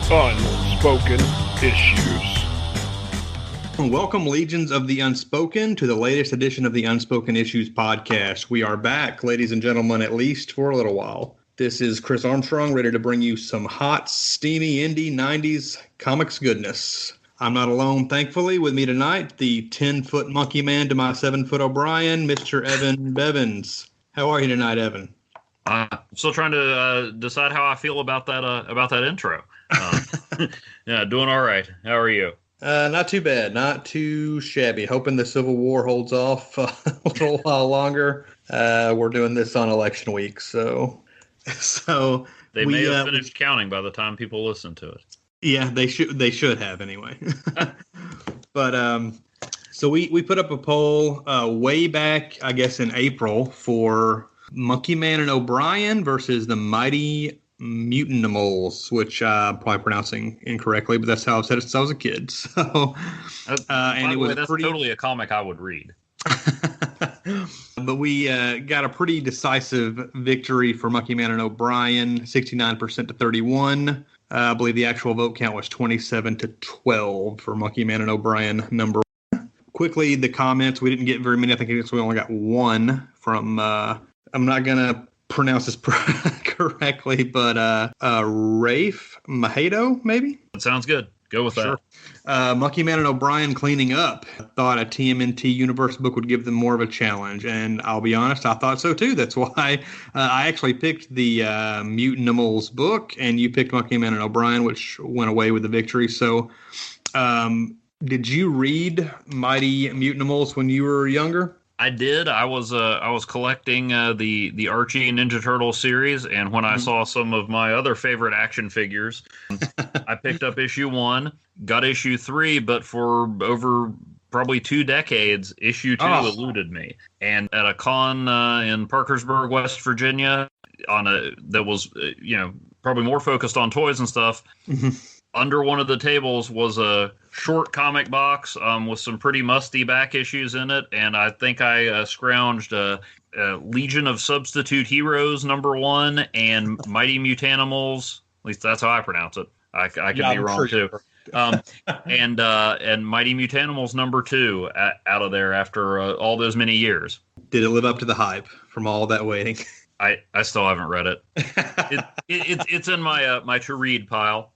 Unspoken Issues. Welcome, legions of the Unspoken, to the latest edition of the Unspoken Issues podcast. We are back, ladies and gentlemen, at least for a little while. This is Chris Armstrong, ready to bring you some hot, steamy indie 90s comics goodness. I'm not alone, thankfully. With me tonight, the 10-foot Monkeyman to my 7-foot O'Brien, Mr. Evan Bevins. How are you tonight, Evan? I'm still trying to decide how I feel about that intro. Yeah, doing all right. How are you? Not too bad, not too shabby. Hoping the Civil War holds off a little while longer. We're doing this on election week, so they may have finished counting by the time people listen to it. Yeah, they should have anyway. But so we put up a poll way back, I guess, in April for Monkeyman and O'Brien versus the Mighty Mutanimals, which I'm probably pronouncing incorrectly, but that's how I've said it since I was a kid. So, and it was that's totally a comic I would read. But we got a pretty decisive victory for Monkeyman and O'Brien, 69% to 31. I believe the actual vote count was 27 to 12 for Monkeyman and O'Brien number one. Quickly, the comments, we didn't get very many. I think we only got one from, I'm not going to pronounce this correctly, but Rafe Mahato, maybe? That sounds good. Go with that. Monkeyman and O'Brien cleaning up. Thought a TMNT universe book would give them more of a challenge, and I'll be honest, I thought so too. That's why I actually picked the Mutanimals book, and you picked Monkeyman and O'Brien, which went away with the victory. So, did you read Mighty Mutanimals when you were younger? I did. I was collecting the Archie and Ninja Turtles series, and when I saw some of my other favorite action figures, I picked up issue 1, got issue 3, but for over probably 2 decades, issue 2 eluded me. And at a con in Parkersburg, West Virginia, that was probably more focused on toys and stuff. Under one of the tables was a short comic box with some pretty musty back issues in it, and I think I scrounged Legion of Substitute Heroes number 1 and Mighty Mutanimals. At least that's how I pronounce it. I could be wrong too. And Mighty Mutanimals number 2 out of there after all those many years. Did it live up to the hype from all that waiting? I still haven't read it. It's in my to read pile.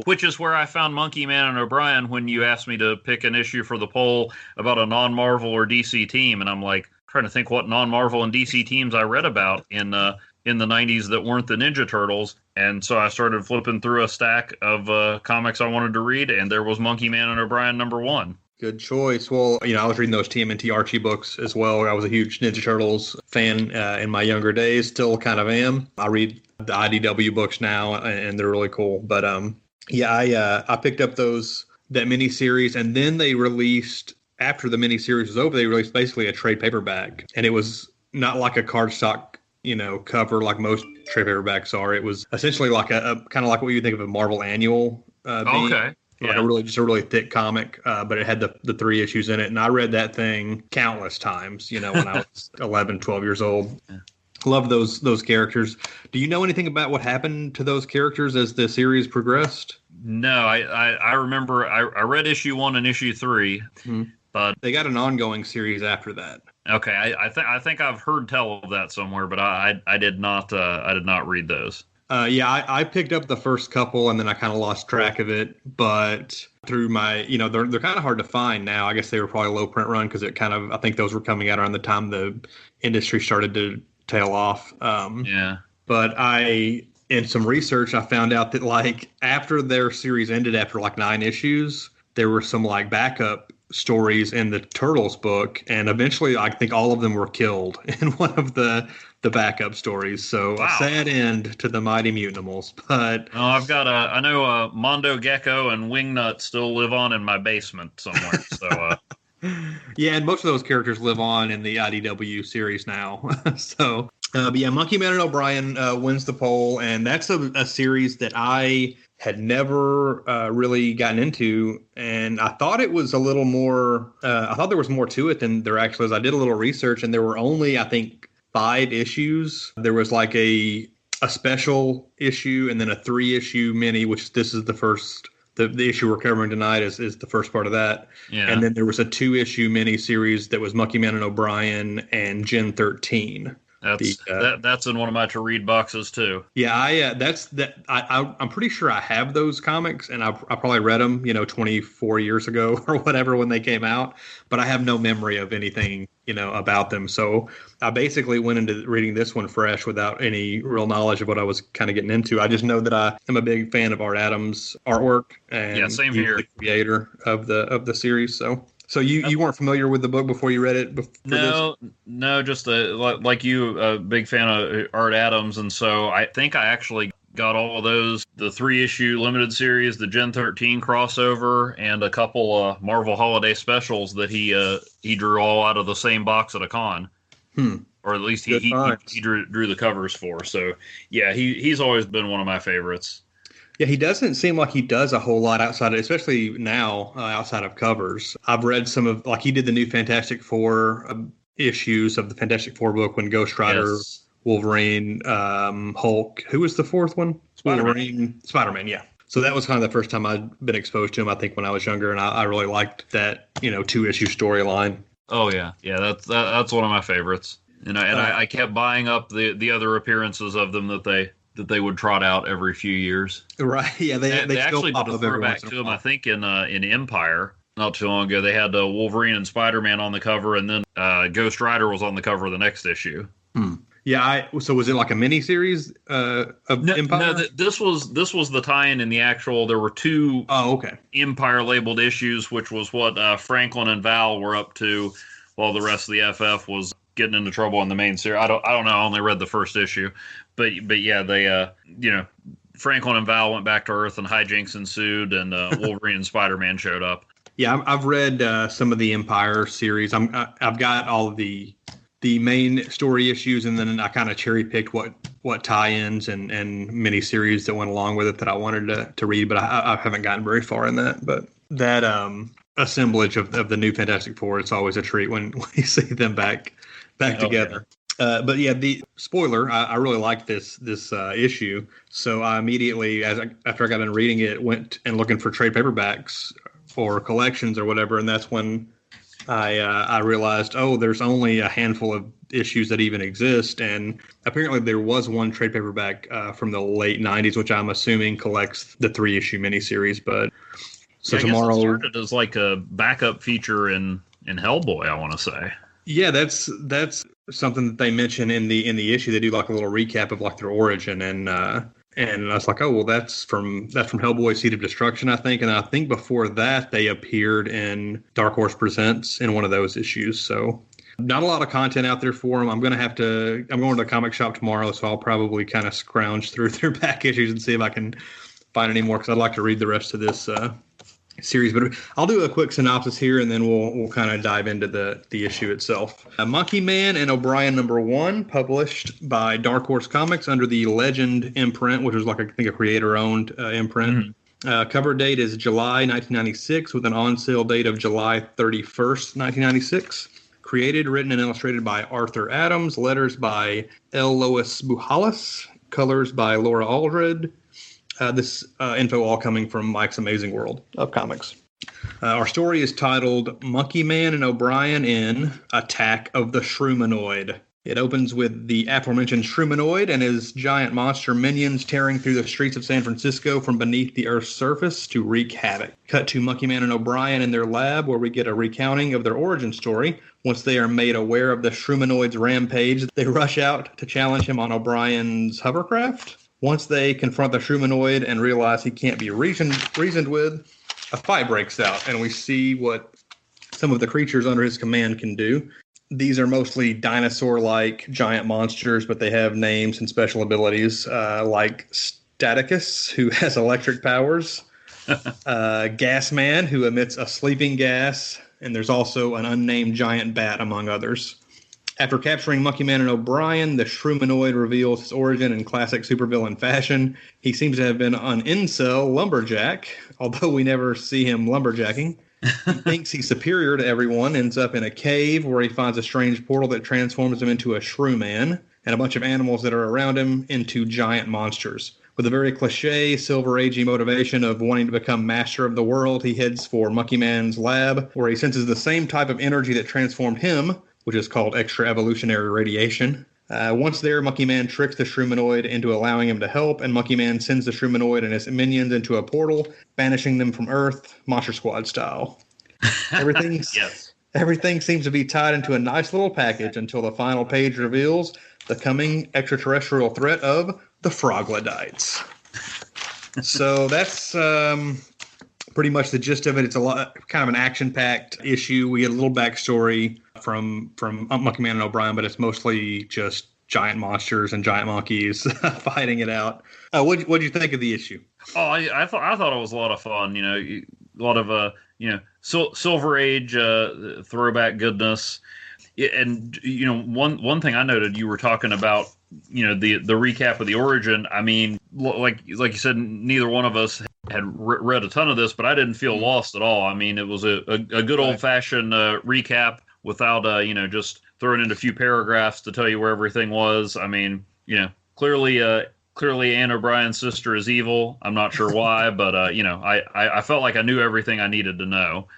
Which is where I found Monkeyman and O'Brien when you asked me to pick an issue for the poll about a non-Marvel or DC team, and I'm like trying to think what non-Marvel and DC teams I read about in the 90s that weren't the Ninja Turtles, and so I started flipping through a stack of comics I wanted to read, and there was Monkeyman and O'Brien number 1. Good choice. Well, I was reading those TMNT Archie books as well. I was a huge Ninja Turtles fan in my younger days, still kind of am. I read the IDW books now, and they're really cool. But I picked up that miniseries, and then they released, after the miniseries was over, they released basically a trade paperback, and it was not like a cardstock, cover like most trade paperbacks are. It was essentially like a kind of like what you think of a Marvel annual. Okay. Like a really thick comic, but it had the 3 issues in it. And I read that thing countless times, when I was 11, 12 years old. Yeah. Love those characters. Do you know anything about what happened to those characters as the series progressed? No, I remember I read issue 1 and issue 3, but they got an ongoing series after that. Okay, I think I've heard tell of that somewhere, but I did not read those. I picked up the first couple and then I kind of lost track of it. But through my, they're kind of hard to find now. I guess they were probably low print run because I think those were coming out around the time the industry started to tail off. But in some research, I found out that after their series ended after 9 issues, there were some backup stories in the Turtles book, and eventually I think all of them were killed in one of the backup stories. So wow. A sad end to the Mighty Mutanimals. But I know Mondo Gecko and Wingnut still live on in my basement somewhere. So yeah, and most of those characters live on in the IDW series now. So Monkeyman and O'Brien wins the poll, and that's a series that I had never really gotten into, and I thought it was a little more, I thought there was more to it than there actually is. I did a little research, and there were only, I think, 5 issues. There was a special issue and then a 3-issue mini, which this is the first. The issue we're covering tonight is the first part of that. Yeah. And then there was a 2-issue mini series that was Monkeyman and O'Brien and Gen 13. That's in one of my to read boxes too. Yeah, I'm pretty sure I have those comics, and I probably read them, 24 years ago or whatever when they came out, but I have no memory of anything, about them. So I basically went into reading this one fresh without any real knowledge of what I was kind of getting into. I just know that I am a big fan of Art Adams' artwork, and yeah, same here. The creator of the series. So you weren't familiar with the book before you read it? No, just like you, a big fan of Art Adams, and so I think I actually got all of those, the 3-issue limited series, the Gen 13 crossover, and a couple Marvel Holiday specials that he drew all out of the same box at a con. Or at least he drew the covers for. So yeah, he's always been one of my favorites. Yeah, he doesn't seem like he does a whole lot outside of, especially now, outside of covers. I've read some of, like he did the new Fantastic Four issues of the Fantastic Four book when Ghost Rider, yes. Wolverine, Hulk. Who was the fourth one? Spider-Man, yeah. So that was kind of the first time I'd been exposed to him, I think, when I was younger, and I really liked that, 2-issue storyline. Oh, yeah. Yeah, that's one of my favorites. I kept buying up the other appearances of them that they would trot out every few years. Right, yeah. They actually did a throwback to them, I think, in Empire not too long ago. They had Wolverine and Spider-Man on the cover, and then Ghost Rider was on the cover of the next issue. Yeah, so was it like a mini-series of Empire? No, this was the tie-in in the actual. There were two Empire-labeled issues, which was what Franklin and Val were up to, while the rest of the FF was getting into trouble in the main series. I don't know. I only read the first issue, but yeah, they Franklin and Val went back to Earth, and hijinks ensued, and Wolverine and Spider-Man showed up. Yeah, I've read some of the Empire series. I've got all of the main story issues, and then I kind of cherry picked what tie-ins and miniseries that went along with it that I wanted to read, but I haven't gotten very far in that. But that assemblage of the new Fantastic Four, it's always a treat when you see them back together. Yeah. But yeah, the spoiler, I really liked this issue, so I immediately, after I got done reading it, went and looking for trade paperbacks or collections or whatever, and that's when I realized, there's only a handful of issues that even exist, and apparently there was one trade paperback from the late 90s, which I'm assuming collects the 3-issue miniseries. But so tomorrow, I guess it started as like a backup feature in Hellboy, I want to say. Yeah, that's something that they mention in the issue. They do like a little recap of like their origin, and I was like, that's from Hellboy Seed of Destruction, I think. And I think before that, they appeared in Dark Horse Presents in one of those issues. So not a lot of content out there for them. I'm going to the comic shop tomorrow, so I'll probably kind of scrounge through their back issues and see if I can find any more, because I'd like to read the rest of this series. But I'll do a quick synopsis here, and then we'll kind of dive into the issue itself. Monkeyman and O'Brien #1, published by Dark Horse Comics under the Legend imprint, which was like, I think, a creator-owned imprint. Mm-hmm. Cover date is July 1996, with an on-sale date of July 31st, 1996. Created, written, and illustrated by Arthur Adams. Letters by L. Lois Buhalis. Colors by Laura Aldred. This info all coming from Mike's Amazing World of Comics. Our story is titled Monkeyman and O'Brien in Attack of the Shroomanoid. It opens with the aforementioned Shroomanoid and his giant monster minions tearing through the streets of San Francisco from beneath the Earth's surface to wreak havoc. Cut to Monkeyman and O'Brien in their lab, where we get a recounting of their origin story. Once they are made aware of the Shroomanoid's rampage, they rush out to challenge him on O'Brien's hovercraft. Once they confront the Shroomanoid and realize he can't be reasoned with, a fight breaks out, and we see what some of the creatures under his command can do. These are mostly dinosaur-like giant monsters, but they have names and special abilities, like Staticus, who has electric powers, Gasman, who emits a sleeping gas, and there's also an unnamed giant bat, among others. After capturing Monkeyman and O'Brien, the Shroomanoid reveals his origin in classic supervillain fashion. He seems to have been an incel lumberjack, although we never see him lumberjacking. He thinks he's superior to everyone, ends up in a cave where he finds a strange portal that transforms him into a Shrooman. and a bunch of animals that are around him into giant monsters. With a very cliche Silver Agey motivation of wanting to become master of the world, he heads for Monkeyman's lab, where he senses the same type of energy that transformed him, which is called extra evolutionary radiation. Once there, Monkeyman tricks the Shroomonoid into allowing him to help, and Monkeyman sends the Shroomonoid and his minions into a portal, banishing them from Earth, Monster Squad style. Everything seems to be tied into a nice little package until the final page reveals the coming extraterrestrial threat of the Froglodites. So that's pretty much the gist of it. It's a lot, kind of an action-packed issue. We get a little backstory from Monkeyman and O'Brien, but it's mostly just giant monsters and giant monkeys fighting it out. What'd you think of the issue? Oh, I thought it was a lot of fun. A lot of Silver Age throwback goodness. And one thing I noted, you were talking about the recap of the origin. I mean, like you said, neither one of us had read a ton of this, but I didn't feel lost at all. I mean, it was a good old fashioned recap without just throwing in a few paragraphs to tell you where everything was. I mean, clearly Anne O'Brien's sister is evil. I'm not sure why, but I felt like I knew everything I needed to know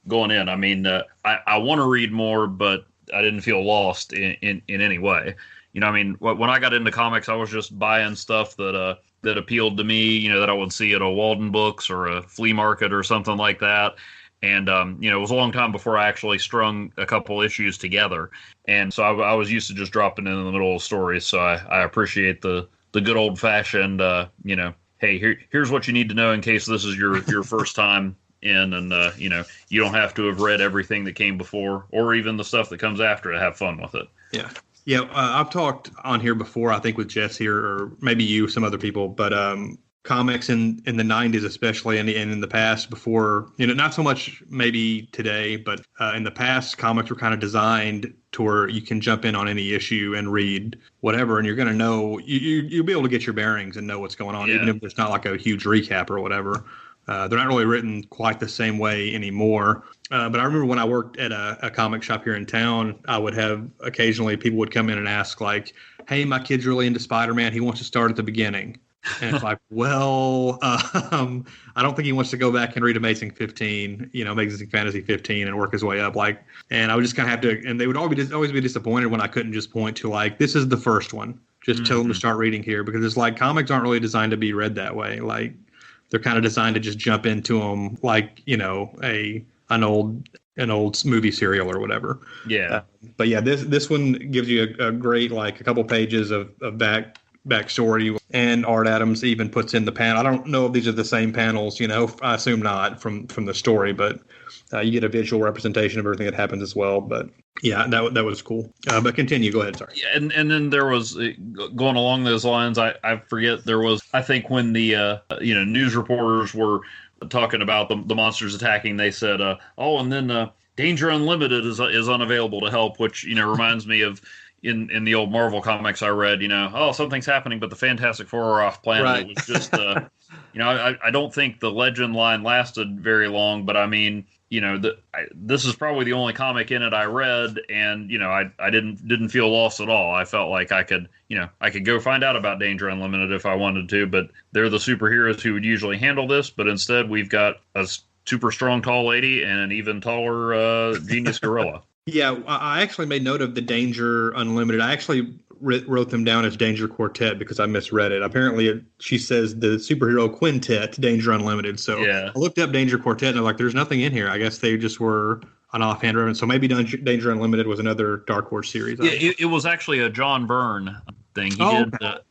going in. I mean, I want to read more, but I didn't feel lost in any way. I mean, when I got into comics, I was just buying stuff that appealed to me, that I would see at a Walden Books or a flea market or something like that. And, it was a long time before I actually strung a couple issues together. And so I was used to just dropping in the middle of stories. So I appreciate the good old fashioned, hey, here's what you need to know in case this is your first time in. And, you don't have to have read everything that came before or even the stuff that comes after to have fun with it. Yeah. Yeah, I've talked on here before, I think with Jess here, or maybe you, some other people, but comics in the 90s especially, and in the past before, not so much maybe today, but in the past, comics were kind of designed to where you can jump in on any issue and read whatever, and you're going to know, you'll be able to get your bearings and know what's going on, even if there's not like a huge recap or whatever. They're not really written quite the same way anymore. But I remember when I worked at a comic shop here in town, I would have occasionally people would come in and ask like, hey, my kid's really into Spider-Man. He wants to start at the beginning. And it's like, well, I don't think he wants to go back and read Amazing 15, Amazing Fantasy 15 and work his way up. And I would just kind of have to, and they would always be disappointed when I couldn't just point to like, this is the first one. Just tell them to start reading here, because it's like comics aren't really designed to be read that way. Like they're kind of designed to just jump into them like, an old movie serial or whatever. Yeah. But yeah, this one gives you a great, like a couple pages of backstory, and Art Adams even puts in the panel. I don't know if these are the same panels, I assume not from the story, but you get a visual representation of everything that happens as well. But yeah, that was cool. But continue. Go ahead. Sorry. Yeah, and then there was, going along those lines, I forget, there was, I think when the, news reporters were talking about the monsters attacking, they said, and then Danger Unlimited is unavailable to help, which, reminds me of in the old Marvel comics I read, something's happening, but the Fantastic Four are off planet. Right. It was just, I don't think the Legend line lasted very long, but I mean, this is probably the only comic in it I read, and I didn't feel lost at all. I felt like I could go find out about Danger Unlimited if I wanted to, but they're the superheroes who would usually handle this. But instead, we've got a super strong tall lady and an even taller genius gorilla. Yeah, I actually made note of the Danger Unlimited. I actually wrote them down as Danger Quartet because I misread it. Apparently, she says the superhero quintet, Danger Unlimited. So yeah. I looked up Danger Quartet and I'm like, there's nothing in here. I guess they just were an offhand reference. So maybe Danger Unlimited was another Dark Horse series. Yeah, it was actually a John Byrne thing.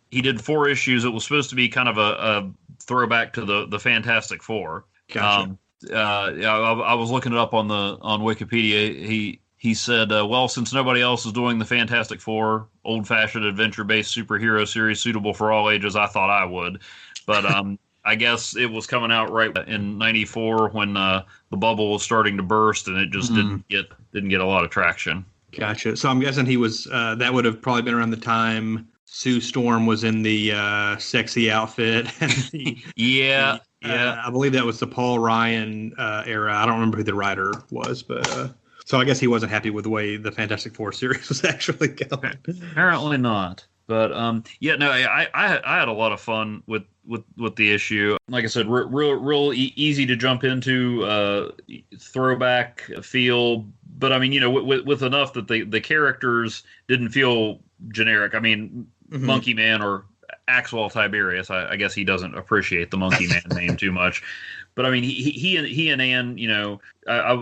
He did 4 issues. It was supposed to be kind of a throwback to the Fantastic Four. Gotcha. I was looking it up on Wikipedia. He said, since nobody else is doing the Fantastic Four, old-fashioned adventure-based superhero series suitable for all ages, I thought I would. But I guess it was coming out right in '94 when the bubble was starting to burst, and it just didn't get a lot of traction. Gotcha. So I'm guessing he was that would have probably been around the time Sue Storm was in the sexy outfit. Yeah. I believe that was the Paul Ryan era. I don't remember who the writer was, but So I guess he wasn't happy with the way the Fantastic Four series was actually going. Apparently not. But yeah, no, I had a lot of fun with the issue. Like I said, real easy to jump into, throwback feel. But I mean, you know, with enough that the characters didn't feel generic. I mean, Monkeyman or Axwell Tiberius. I guess he doesn't appreciate the Monkeyman name too much. But I mean, he and Ann, you know, I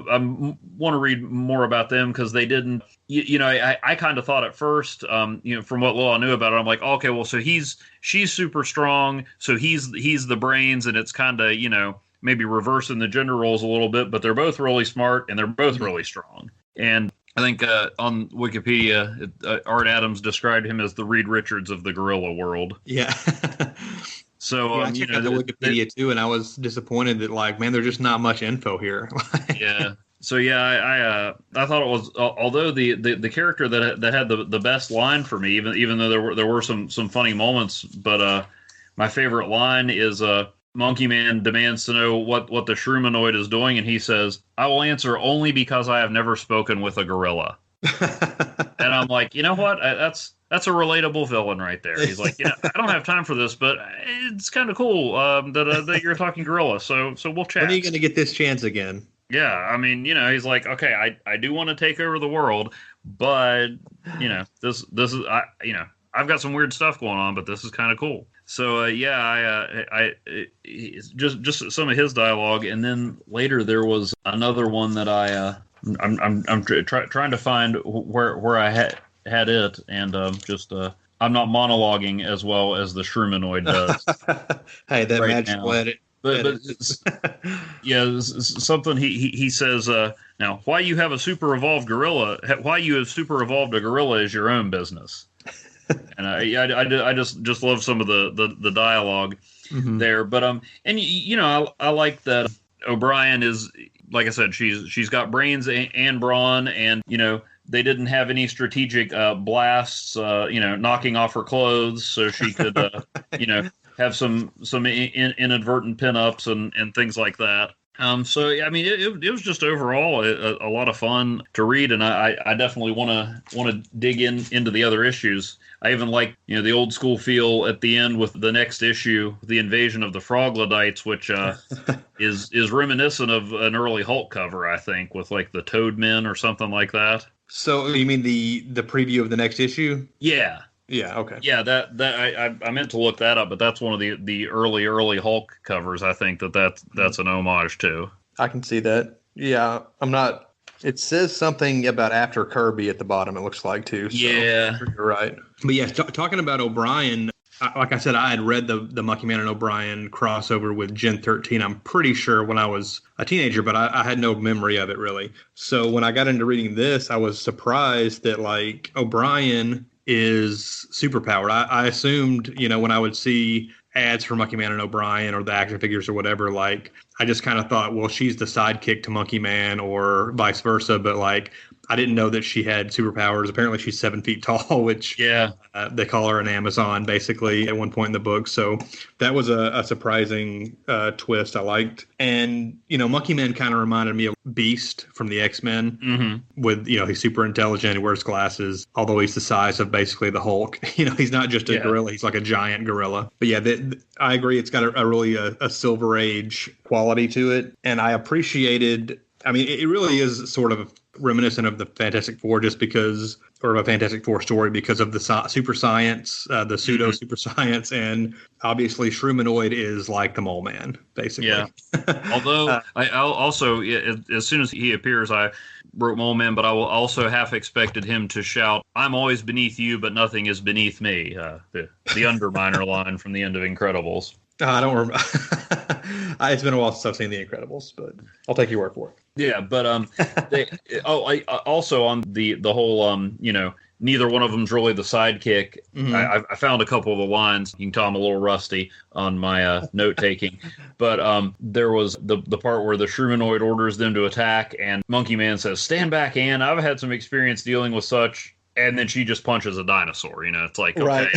want to read more about them because they didn't. You know, I kind of thought at first, you know, from what little I knew about it, I'm like, okay, well, so she's super strong, so he's the brains, and it's kind of, you know, maybe reversing the gender roles a little bit, but they're both really smart and they're both really strong. And I think on Wikipedia, Art Adams described him as the Reed Richards of the gorilla world. Yeah. So I checked out the Wikipedia too, and I was disappointed that, like, man, there's just not much info here. Yeah. So yeah, I thought it was, although the character that had the best line for me, even though there were some funny moments, but my favorite line is Monkeyman demands to know what the Shroomonoid is doing, and he says, "I will answer only because I have never spoken with a gorilla." And I'm like, you know what? That's a relatable villain right there. He's like, yeah, I don't have time for this, but it's kind of cool that you're talking gorilla. So we'll chat. When are you going to get this chance again? Yeah, I mean, you know, he's like, okay, I do want to take over the world, but you know, this is I've got some weird stuff going on, but this is kind of cool. So yeah, I just some of his dialogue, and then later there was another one that I'm trying to find where I had it, and I'm not monologuing as well as the Shroomonoid does. Hey, that right magical edit. But yeah, something he says now. Why you have super evolved a gorilla is your own business. And I just love some of the dialogue there. But and you know, I like that O'Brien is, like I said, she's got brains and brawn, and you know, they didn't have any strategic blasts, you know, knocking off her clothes so she could, you know, have some inadvertent pinups and things like that. So I mean, it was just overall a lot of fun to read, and I definitely want to dig into the other issues. I even like, you know, the old school feel at the end with the next issue, the invasion of the Froglodites, which is reminiscent of an early Hulk cover, I think, with like the Toadmen or something like that. So you mean the preview of the next issue? Yeah. Yeah. Okay. Yeah. That I meant to look that up, but that's one of the early Hulk covers. I think that's an homage to. I can see that. Yeah. I'm not. It says something about after Kirby at the bottom, it looks like, too. So yeah. You're right. But yeah, talking about O'Brien, like I said, I had read the Monkeyman and O'Brien crossover with Gen 13, I'm pretty sure, when I was a teenager, but I had no memory of it, really. So when I got into reading this, I was surprised that, like, O'Brien is superpowered. I assumed, you know, when I would see ads for Monkeyman and O'Brien or the action figures or whatever, like, I just kind of thought, well, she's the sidekick to Monkeyman or vice versa, but like, I didn't know that she had superpowers. Apparently she's 7 feet tall, which they call her an Amazon basically at one point in the book. So that was a surprising twist I liked. And, you know, Monkeyman kind of reminded me of Beast from the X-Men with, you know, he's super intelligent, he wears glasses, although he's the size of basically the Hulk. You know, he's not just a gorilla, he's like a giant gorilla. But yeah, I agree. It's got a really a Silver Age quality to it. And I appreciated, I mean, it really is sort of reminiscent of the Fantastic Four just because, or a Fantastic Four story because of the super science, the pseudo super science, and obviously Shroomonoid is like the Mole Man, basically. Yeah. Although I'll also, as soon as he appears, I wrote Mole Man, but I will also half expected him to shout, "I'm always beneath you, but nothing is beneath me." The Underminer line from the end of Incredibles. I don't remember. It's been a while since I've seen The Incredibles, but I'll take your word for it. Yeah, but I also on the whole you know, neither one of them's really the sidekick. I found a couple of the lines. You can tell I'm a little rusty on my note taking, but there was the part where the Shroomonoid orders them to attack, and Monkeyman says, "Stand back, Ann. I've had some experience dealing with such." And then she just punches a dinosaur. You know, it's like, okay,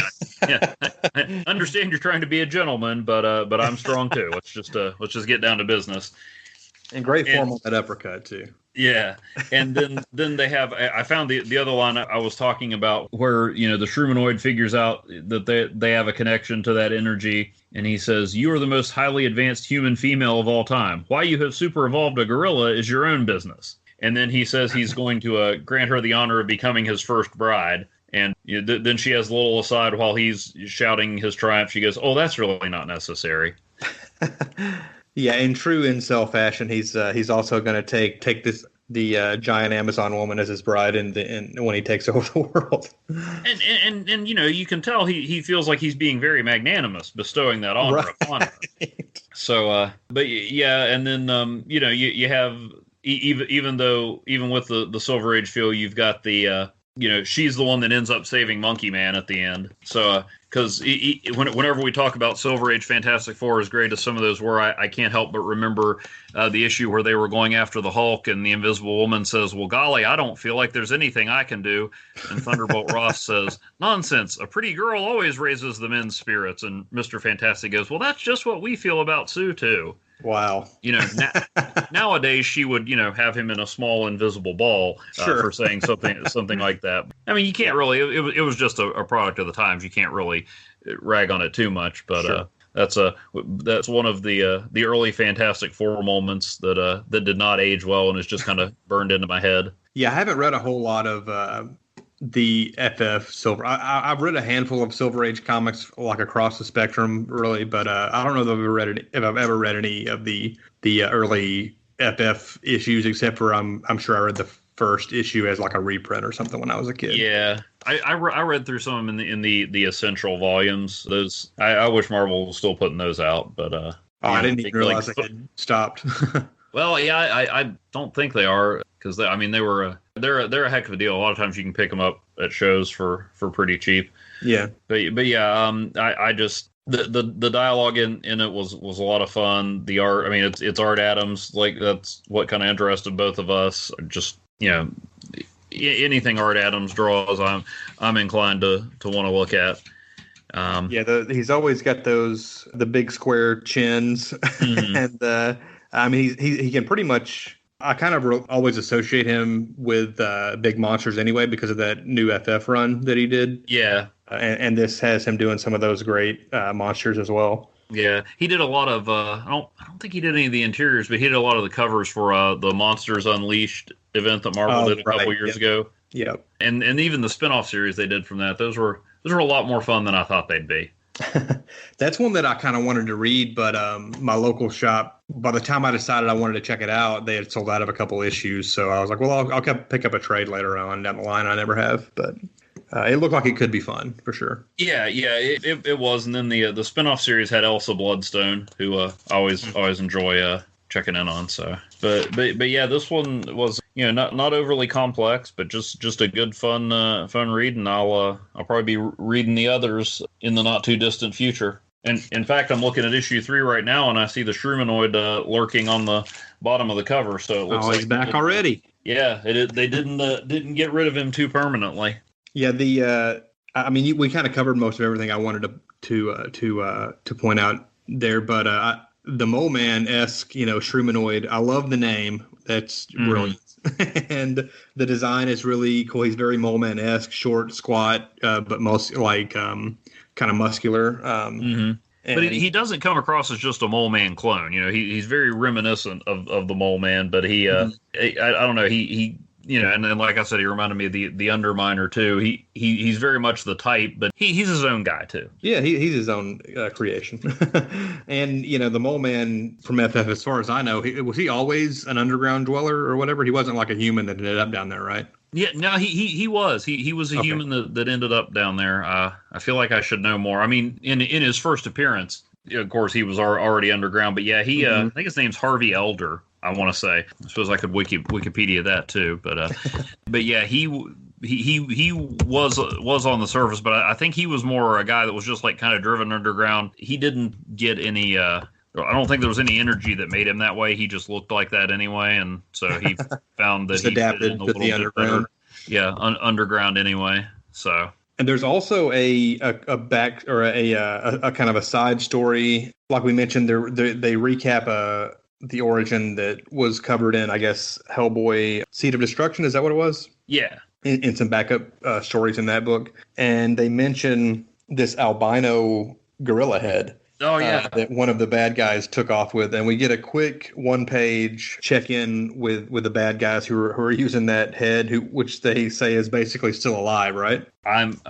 I understand you're trying to be a gentleman, but I'm strong too. Let's just get down to business. And great form on that uppercut too. Yeah, and then they have. I found the other line I was talking about where the Shrumanoid figures out that they have a connection to that energy, and he says, "You are the most highly advanced human female of all time. Why you have super evolved a gorilla is your own business." And then he says he's going to grant her the honor of becoming his first bride. And then she has a little aside while he's shouting his triumph. She goes, "Oh, that's really not necessary." Yeah, in true incel fashion, he's also going to take the giant Amazon woman as his bride, and when he takes over the world. And you can tell he feels like he's being very magnanimous, bestowing that honor upon her. So, but yeah, and then you have even with the Silver Age feel, you've got the she's the one that ends up saving Monkeyman at the end. So, because whenever we talk about Silver Age Fantastic Four, as great as some of those were, I can't help but remember the issue where they were going after the Hulk, and the Invisible Woman says, "Well, golly, I don't feel like there's anything I can do." And Thunderbolt Ross says, "Nonsense. A pretty girl always raises the men's spirits." And Mr. Fantastic goes, "Well, that's just what we feel about Sue, too." Wow. Nowadays she would, have him in a small invisible ball for saying something like that. I mean, you can't really. It was just a product of the times. You can't really rag on it too much. But that's one of the early Fantastic Four moments that did not age well and is just kind of burned into my head. Yeah, I haven't read a whole lot of the FF Silver. I've read a handful of Silver Age comics, like across the spectrum, really, but I don't know if I've ever read any of the early FF issues, except for I'm sure I read the first issue as like a reprint or something when I was a kid. Yeah, I read through some of them in the essential volumes. Those I wish Marvel was still putting those out, but I didn't even realize they had stopped. Well, yeah, I don't think they are, because they're a heck of a deal. A lot of times you can pick them up at shows for pretty cheap. Yeah, but yeah, I just the dialogue in it was a lot of fun. The art, I mean, it's Art Adams, like that's what kind of interested both of us. Just anything Art Adams draws, I'm inclined to want to look at. He's always got the big square chins, mm-hmm. And I mean he can pretty much. I kind of always associate him with big monsters anyway because of that new FF run that he did. Yeah, and this has him doing some of those great monsters as well. Yeah, he did a lot of. I don't think he did any of the interiors, but he did a lot of the covers for the Monsters Unleashed event that Marvel did a couple years ago. Yeah, and even the spinoff series they did from that. Those were a lot more fun than I thought they'd be. That's one that I kind of wanted to read, but my local shop, by the time I decided I wanted to check it out, they had sold out of a couple issues. So I was like, well, I'll pick up a trade later on down the line. I never have, but it looked like it could be fun for sure. Yeah, it was. And then the spinoff series had Elsa Bloodstone, who I always enjoy checking in on. So, but yeah, this one was not overly complex, but just a good fun read, and I'll probably be reading the others in the not too distant future. And in fact, I'm looking at issue 3 right now, and I see the Shrumanoid lurking on the bottom of the cover. So it looks he's back already. Yeah, they didn't get rid of him too permanently. Yeah, I mean, we kind of covered most of everything I wanted to point out there, but the Mole Man-esque, Shrumanoid, I love the name. That's brilliant. And the design is really cool. He's very Mole Man-esque, short, squat, but most like kind of muscular. But he doesn't come across as just a Mole Man clone. He's very reminiscent of the Mole Man, but he I don't know, he and like I said, he reminded me of the Underminer too. He's very much the type, but he's his own guy too. Yeah, he's his own creation. And the Mole Man from FF, as far as I know, was he always an underground dweller or whatever? He wasn't like a human that ended up down there, right? Yeah, no, he was. He was a human that ended up down there. I feel like I should know more. I mean, in his first appearance, of course, he was already underground. But yeah, he I think his name's Harvey Elder. I want to say. I suppose I could Wikipedia that too, but yeah, he was on the surface, but I think he was more a guy that was just like kind of driven underground. He didn't get any. I don't think there was any energy that made him that way. He just looked like that anyway, and so he found that he adapted to the underground. Yeah, underground anyway. So. And there's also a back or a kind of a side story, like we mentioned. They recap the origin that was covered in, I guess, Hellboy Seed of Destruction. Is that what it was? Yeah. In some backup stories in that book. And they mention this albino gorilla head. Oh, yeah. That one of the bad guys took off with. And we get a quick one-page check-in with the bad guys who are using that head, which they say is basically still alive, right? I'm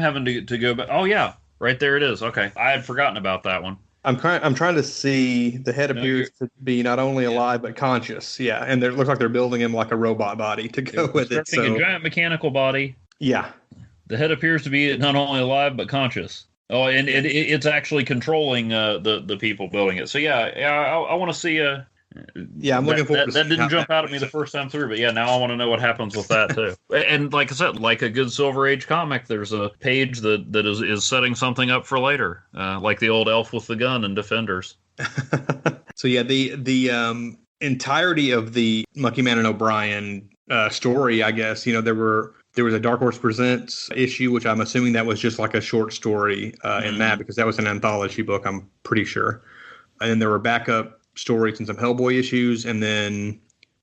having to go back. Oh, yeah. Right there it is. Okay. I had forgotten about that one. I'm trying to see. The head appears to be not only alive but conscious. Yeah, and it looks like they're building him like a robot body to go with it. So a giant mechanical body. Yeah, the head appears to be not only alive but conscious. Oh, and it's actually controlling the people building it. So I want to see. Yeah, I'm looking forward. That didn't jump out at me the first time through, but yeah, now I want to know what happens with that too. And like I said, like a good Silver Age comic, there's a page that is setting something up for later, like the old elf with the gun in Defenders. So yeah, the entirety of the Monkeyman and O'Brien story, I guess, there was a Dark Horse Presents issue, which I'm assuming that was just like a short story in that, because that was an anthology book, I'm pretty sure. And then there were backup stories and some Hellboy issues, and then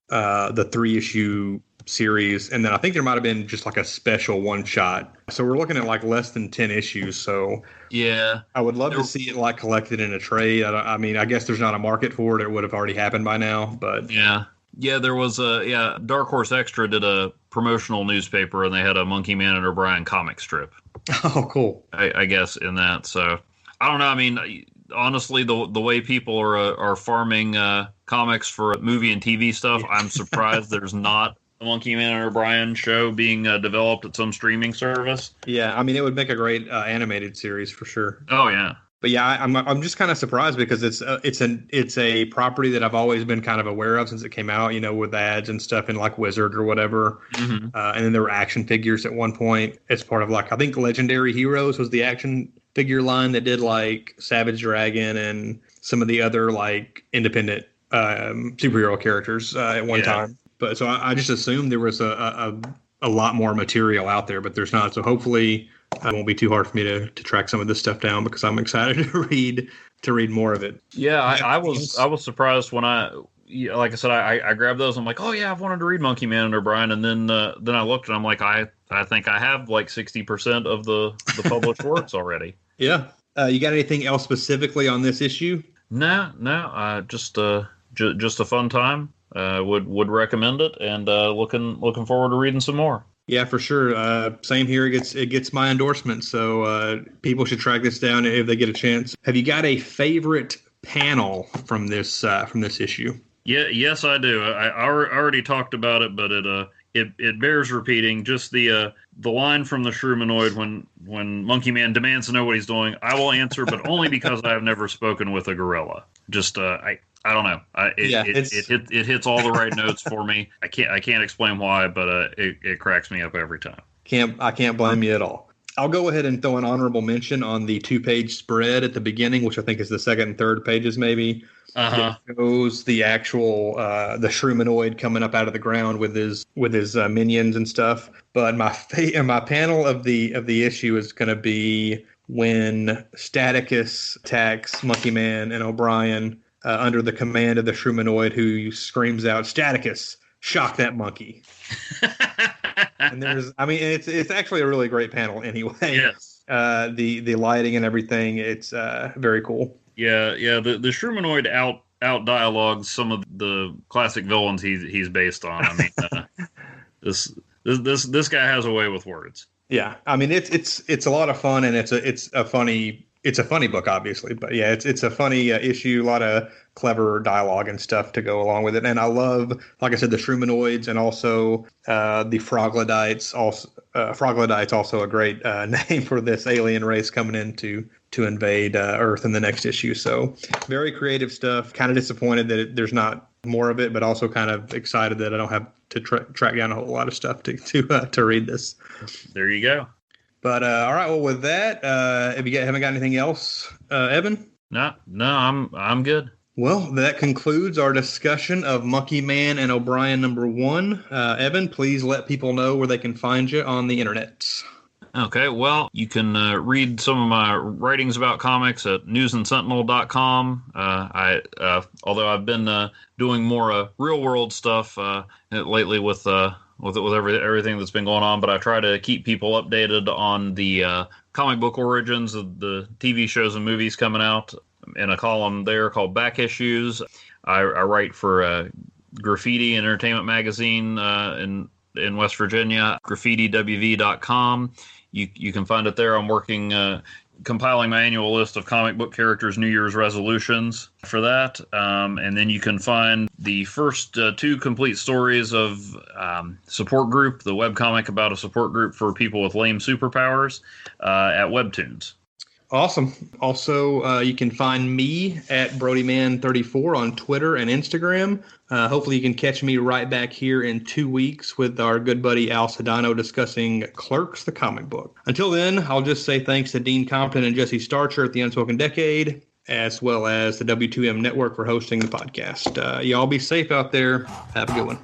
the 3-issue series, and then I think there might have been just like a special one shot. So we're looking at like less than 10 issues. So yeah, I would love to see it like collected in a trade. I mean, I guess there's not a market for it. It would have already happened by now, but yeah, there was Dark Horse Extra did a promotional newspaper, and they had a Monkeyman and O'Brien comic strip. Oh, cool. I guess in that. So I don't know. I mean, honestly, the way people are farming comics for movie and TV stuff, I'm surprised there's not a Monkeyman and O'Brien show being developed at some streaming service. Yeah, I mean, it would make a great animated series for sure. Oh yeah. But yeah, I'm just kind of surprised because it's a property that I've always been kind of aware of since it came out, with ads and stuff in like Wizard or whatever. Mm-hmm. And then there were action figures at one point as part of like, I think Legendary Heroes was the action figure line that did like Savage Dragon and some of the other like independent superhero characters at one time. But so I just assumed there was a lot more material out there, but there's not. So hopefully it won't be too hard for me to track some of this stuff down, because I'm excited to read more of it. Yeah, I was surprised when like I said, I grabbed those. I'm like, oh yeah, I've wanted to read Monkeyman and O'Brien, and then I looked and I'm like, I think I have like 60% of the published works already. Yeah. You got anything else specifically on this issue? No. Just a fun time. Would recommend it, and looking forward to reading some more. Yeah, for sure. Same here. It gets my endorsement. So people should track this down if they get a chance. Have you got a favorite panel from this issue? Yeah, yes, I do. I already talked about it, but it bears repeating. Just the line from the Shrumanoid when Monkeyman demands to know what he's doing. I will answer, but only because I have never spoken with a gorilla. Just I don't know. It hits all the right notes for me. I can't explain why, but it cracks me up every time. I can't blame you at all. I'll go ahead and throw an honorable mention on the 2-page spread at the beginning, which I think is the second and third pages maybe. It shows the actual the Shrumanoid coming up out of the ground with his minions and stuff. But my panel of the issue is going to be when Staticus attacks Monkeyman and O'Brien under the command of the Shrumanoid, who screams out, "Staticus, shock that monkey." And it's actually a really great panel anyway. Yes. The lighting and everything, it's very cool. Yeah. The Shrumanoid out dialogues some of the classic villains he's based on. I mean, this guy has a way with words. Yeah, I mean it's a lot of fun, and it's a funny book, obviously, but yeah, it's a funny issue. A lot of clever dialogue and stuff to go along with it, and I love, like I said, the Shrumanoids and also the Froglodites. Also a great name for this alien race coming in to invade Earth in the next issue. So very creative stuff. Kind of disappointed that there's not more of it, but also kind of excited that I don't have to track down a whole lot of stuff to read this. There you go. But all right, well, with that, haven't got anything else, Evan? No, I'm good. Well, that concludes our discussion of Monkeyman and O'Brien #1. Evan, please let people know where they can find you on the internet. Okay, well, you can read some of my writings about comics at newsandsentinel.com. Although I've been doing more real world stuff lately with everything that's been going on, but I try to keep people updated on the comic book origins of the TV shows and movies coming out in a column there called Back Issues. I write for Graffiti Entertainment Magazine in West Virginia, graffitiwv.com. You can find it there. I'm working, compiling my annual list of comic book characters' New Year's resolutions for that. And then you can find the first 2 complete stories of Support Group, the webcomic about a support group for people with lame superpowers, at Webtoons. Awesome. Also, you can find me at BrodyMan34 on Twitter and Instagram. Hopefully you can catch me right back here in 2 weeks with our good buddy Al Sedano discussing Clerks, the comic book. Until then, I'll just say thanks to Dean Compton and Jesse Starcher at the Unspoken Decade, as well as the W2M Network for hosting the podcast. Y'all be safe out there. Have a good one.